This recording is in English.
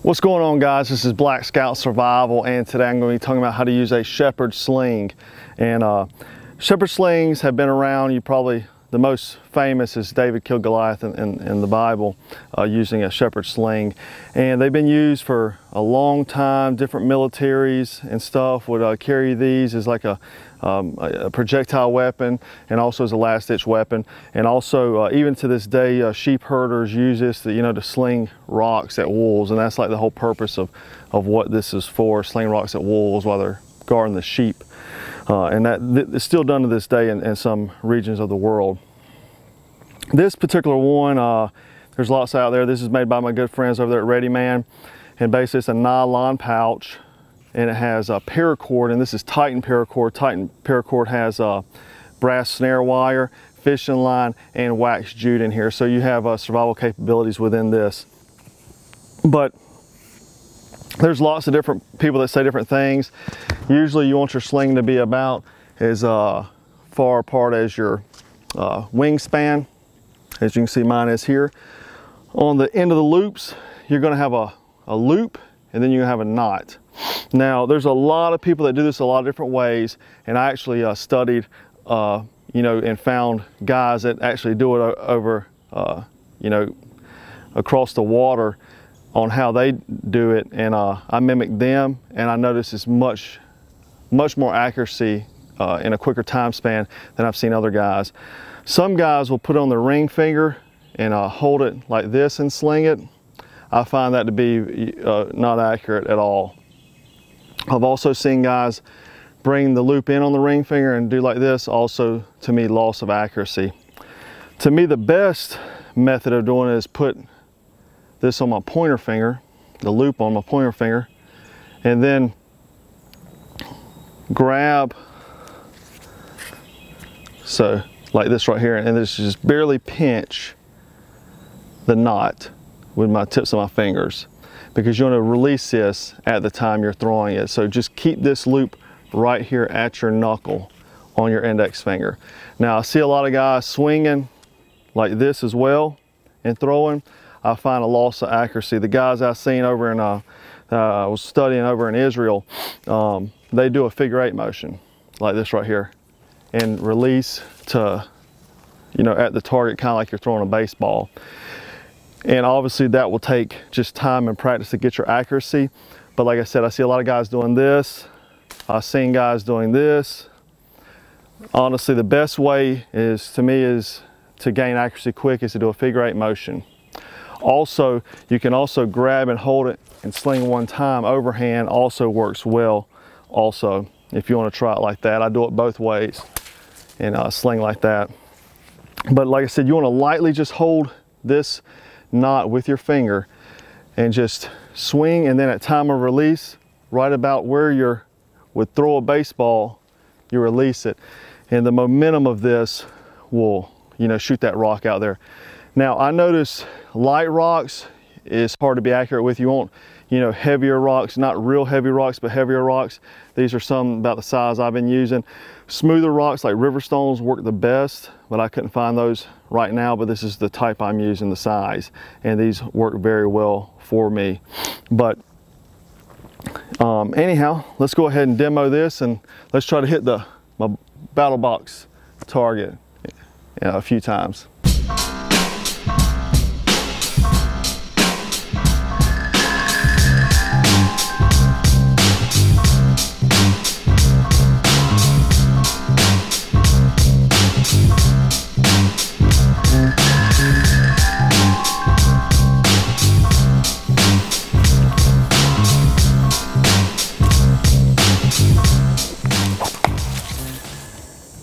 What's going on, guys? This is Black Scout Survival, and today I'm going to be talking about how to use a shepherd sling. And shepherd slings have been around. The most famous is David killed Goliath in the Bible using a shepherd sling, and they've been used for a long time. Different militaries and stuff would carry these as like a projectile weapon, and also as a last-ditch weapon. And also even to this day, sheep herders use this to sling rocks at wolves, and that's like the whole purpose of what this is for: sling rocks at wolves while they're guarding the sheep. And that is still done to this day in some regions of the world. This particular one, there's lots out there. This is made by my good friends over there at Ready Man, and basically it's a nylon pouch, and it has a paracord, and this is Titan paracord. Titan paracord has brass snare wire, fishing line, and wax jute in here, so you have survival capabilities within this. But there's lots of different people that say different things. Usually you want your sling to be about as far apart as your wingspan. As you can see, mine is here. On the end of the loops, you're going to have a loop, and then you're going to have a knot. Now, there's a lot of people that do this a lot of different ways, and I actually studied, and found guys that actually do it over, across the water on how they do it, and I mimicked them, and I noticed it's much more accuracy in a quicker time span than I've seen other guys. Some guys will put on their ring finger and hold it like this and sling it. I find that to be not accurate at all. I've also seen guys bring the loop in on the ring finger and do like this. Also, to me, loss of accuracy. To me, the best method of doing it is put this on my pointer finger, the loop on my pointer finger, and then grab, so like this right here, and just barely pinch the knot with my tips of my fingers, because you want to release this at the time you're throwing it. So just keep this loop right here at your knuckle on your index finger. Now, I see a lot of guys swinging like this as well and throwing. I find a loss of accuracy. The guys I've seen over in, I was studying over in Israel, they do a figure 8 motion like this right here and release to, at the target, kind of like you're throwing a baseball. And obviously that will take just time and practice to get your accuracy. But like I said, I see a lot of guys doing this. I've seen guys doing this. Honestly, the best way is to gain accuracy quick is to do a figure 8 motion. Also, you can also grab and hold it and sling one time overhand. Also works well also, if you want to try it like that. I do it both ways and sling like that. But like I said, you want to lightly just hold this knot with your finger and just swing, and then at time of release, right about where you would throw a baseball, you release it, and the momentum of this will shoot that rock out there. Now, I notice light rocks is hard to be accurate with. You want heavier rocks, not real heavy rocks, but heavier rocks. These are some about the size I've been using. Smoother rocks like river stones work the best, but I couldn't find those right now, but this is the type I'm using, the size, and these work very well for me. But anyhow, let's go ahead and demo this, and let's try to hit my battle box target a few times.